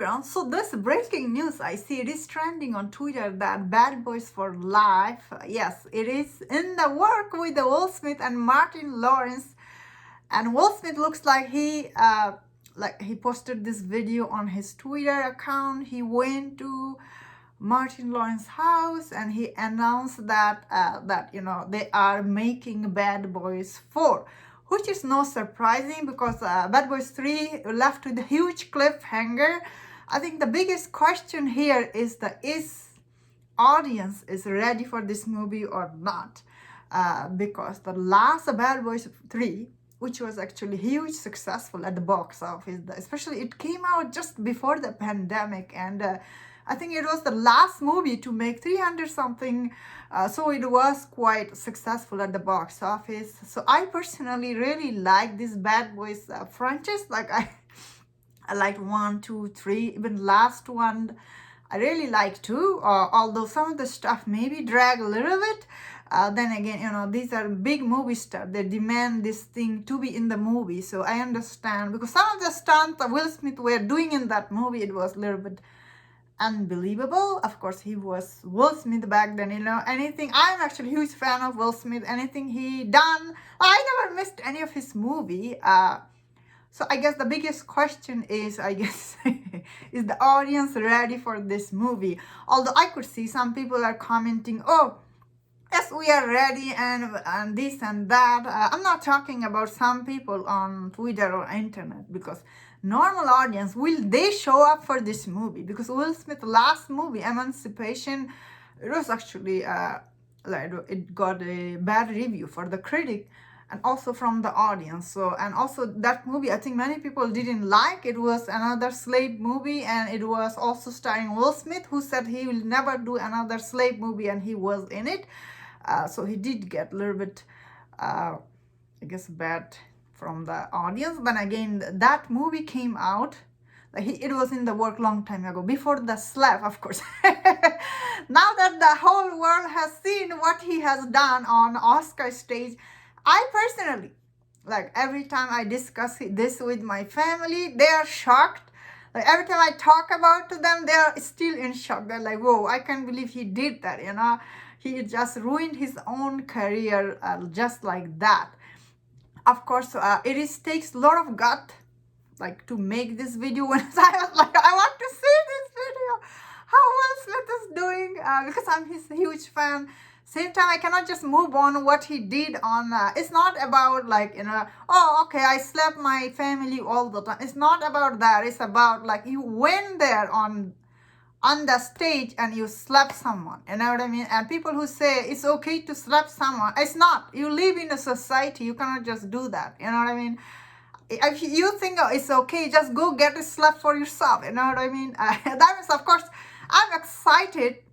background, so this breaking news I see, it is trending on Twitter that Bad Boys for Life, yes, it is in the work with the Will Smith and Martin Lawrence. And Will Smith looks like he posted this video on his Twitter account. He went to Martin Lawrence's house and he announced that they are making Bad Boys 4, which is not surprising because Bad Boys 3 left with a huge cliffhanger. I think the biggest question here is audience is ready for this movie or not, because the last Bad Boys 3, which was actually huge successful at the box office, especially it came out just before the pandemic, and I think it was the last movie to make 300 something, so it was quite successful at the box office. So I personally really like this Bad Boys franchise. Like I liked 1, 2, 3, even last one I really like too, although some of the stuff maybe drag a little bit. Then again, these are big movie stars. They demand this thing to be in the movie. So I understand, because some of the stunts that Will Smith were doing in that movie, it was a little bit unbelievable. Of course, he was Will Smith back then, anything. I'm actually a huge fan of Will Smith. Anything he done, I never missed any of his movie. So I guess the biggest question is, is the audience ready for this movie? Although I could see some people are commenting, oh, yes, we are ready, and this and that. I'm not talking about some people on Twitter or internet, because normal audience, will they show up for this movie? Because Will Smith's last movie, Emancipation, it was actually, it got a bad review for the critic and also from the audience. So, and also that movie, I think many people didn't like. It was another slave movie, and it was also starring Will Smith, who said he will never do another slave movie, and he was in it. So he did get a little bit, bad from the audience. But again, that movie came out, it was in the work long time ago, before the slap, of course. Now that the whole world has seen what he has done on Oscar stage, I personally, every time I discuss this with my family, they are shocked. Every time I talk about to them, they are still in shock. They're like, whoa, I can't believe he did that, He just ruined his own career just like that. Of course, it takes a lot of gut, to make this video. When I was like, I want to see this video, how Will Smith is doing, because I'm his huge fan. Same time, I cannot just move on what he did on, it's not about oh, okay, I slapped my family all the time. It's not about that. It's about you went there on the stage and you slap someone, you know what I mean? And people who say it's okay to slap someone, it's not. You live in a society, you cannot just do that, you know what I mean? If you think it's okay, just go get a slap for yourself, you know what I mean? That means, of course, I'm excited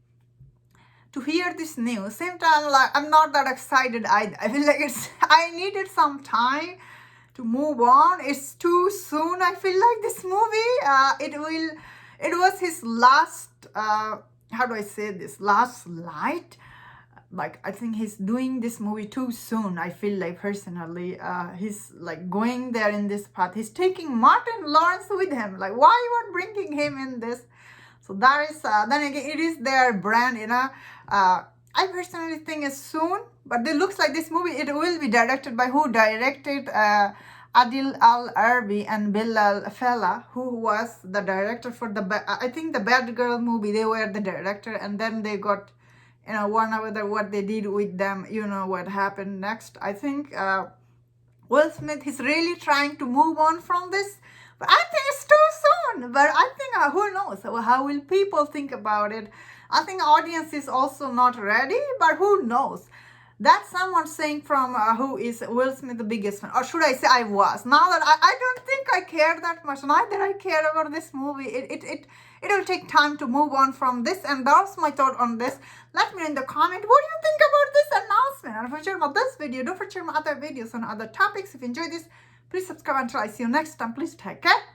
to hear this news. Same time, I'm not that excited either. I feel like I needed some time to move on. It's too soon. I feel like this movie, it was his last, last light. I think he's doing this movie too soon. I feel like personally, he's going there in this path. He's taking Martin Lawrence with him. Why you are bringing him in this? So that is, then again, it is their brand, I personally think it's soon, but it looks like this movie, it will be directed by who directed Adil Arbi and Bilall Fallah, who was the director for I think the Bad Girl movie. They were the director, and then they got, one another, what they did with them, what happened next. I think Will Smith is really trying to move on from this. But I think it's too soon. But I think, who knows? How will people think about it? I think audience is also not ready, but who knows? That's someone saying from who is Will Smith the biggest fan. Or should I say I was? Now that I don't think I care that much. Neither I care about this movie. It will take time to move on from this. And that's my thought on this. Let me know in the comment, what do you think about this announcement? And if you enjoyed this video, don't forget my other videos on other topics. If you enjoyed this, please subscribe until I see you next time. Please take care.